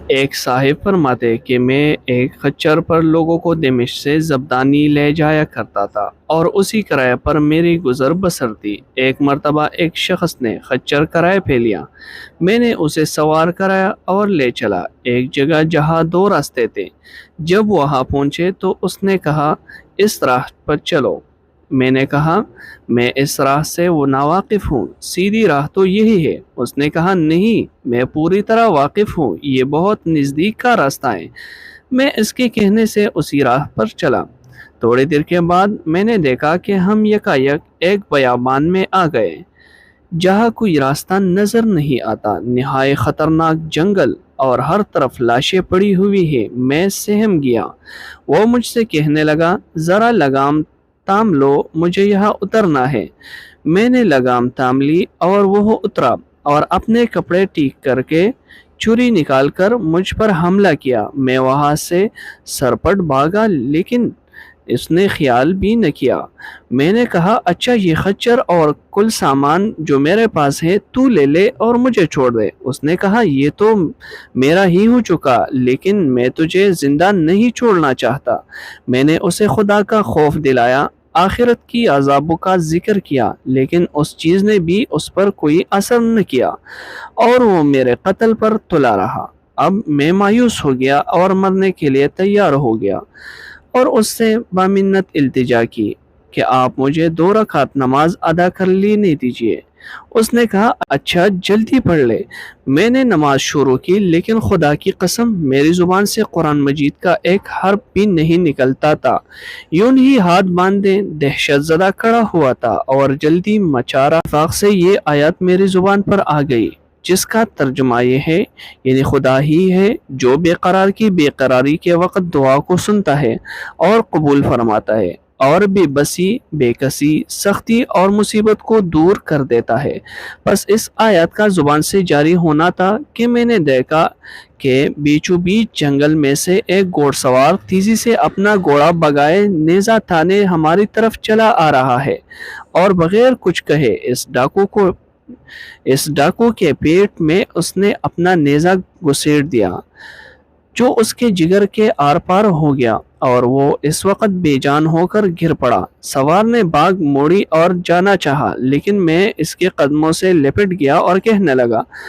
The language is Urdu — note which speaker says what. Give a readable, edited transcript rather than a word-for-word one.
Speaker 1: ایک صاحب فرماتے کہ میں ایک خچر پر لوگوں کو دمشق سے زبدانی لے جایا کرتا تھا اور اسی کرایہ پر میری گزر بسر تھی۔ ایک مرتبہ ایک شخص نے خچر کرایہ پہ لیا۔ میں نے اسے سوار کرایا اور لے چلا ایک جگہ جہاں دو راستے تھے۔ جب وہاں پہنچے تو اس نے کہا اس راہ پر چلو۔ میں نے کہا میں اس راہ سے وہ ناواقف ہوں، سیدھی راہ تو یہی ہے۔ اس نے کہا نہیں، میں پوری طرح واقف ہوں، یہ بہت نزدیک کا راستہ ہے۔ میں اس کے کہنے سے اسی راہ پر چلا۔ تھوڑی دیر کے بعد میں نے دیکھا کہ ہم یکایک ایک بیابان میں آ گئے جہاں کوئی راستہ نظر نہیں آتا، نہایت خطرناک جنگل اور ہر طرف لاشیں پڑی ہوئی ہے۔ میں سہم گیا۔ وہ مجھ سے کہنے لگا ذرا لگام تام لو، مجھے یہاں اترنا ہے۔ میں نے لگام تام لی اور وہ اترا اور اپنے کپڑے ٹھیک کر کے چھری نکال کر مجھ پر حملہ کیا۔ میں وہاں سے سرپٹ بھاگا لیکن اس نے خیال بھی نہ کیا۔ میں نے کہا اچھا یہ خچر اور کل سامان جو میرے پاس ہے تو لے لے اور مجھے چھوڑ دے۔ اس نے کہا یہ تو میرا ہی ہو چکا، لیکن میں تجھے زندہ نہیں چھوڑنا چاہتا۔ میں نے اسے خدا کا خوف دلایا، آخرت کی عذابوں کا ذکر کیا، لیکن اس چیز نے بھی اس پر کوئی اثر نہ کیا اور وہ میرے قتل پر تلا رہا۔ اب میں مایوس ہو گیا اور مرنے کے لیے تیار ہو گیا اور اس سے بامنت التجا کی کہ آپ مجھے 2 رکعت نماز ادا کر لینے دیجیے۔ اس نے کہا اچھا جلدی پڑھ لے۔ میں نے نماز شروع کی، لیکن خدا کی قسم میری زبان سے قرآن مجید کا ایک حرف بھی نہیں نکلتا تھا۔ یوں ہی ہاتھ باندھے دہشت زدہ کھڑا ہوا تھا اور جلدی مچا رہا اتفاق سے یہ آیت میری زبان پر آ گئی، جس کا ترجمہ یہ ہے یعنی خدا ہی ہے جو بے قرار کی بے قراری کے وقت دعا کو سنتا ہے اور قبول فرماتا ہے اور بے بسی، بے کسی، سختی اور مصیبت کو دور کر دیتا ہے۔ بس اس آیت کا زبان سے جاری ہونا تھا کہ میں نے دیکھا کہ بیچو بیچ جنگل میں سے ایک گھوڑ سوار تیزی سے اپنا گھوڑا بگائے نیزہ تانے ہماری طرف چلا آ رہا ہے اور بغیر کچھ کہے اس ڈاکو کے پیٹ میں اس نے اپنا نیزہ گھسیڑ دیا جو اس کے جگر کے آر پار ہو گیا اور وہ اس وقت بے جان ہو کر گر پڑا۔ سوار نے باغ موڑی اور جانا چاہا، لیکن میں اس کے قدموں سے لپٹ گیا اور کہنے لگا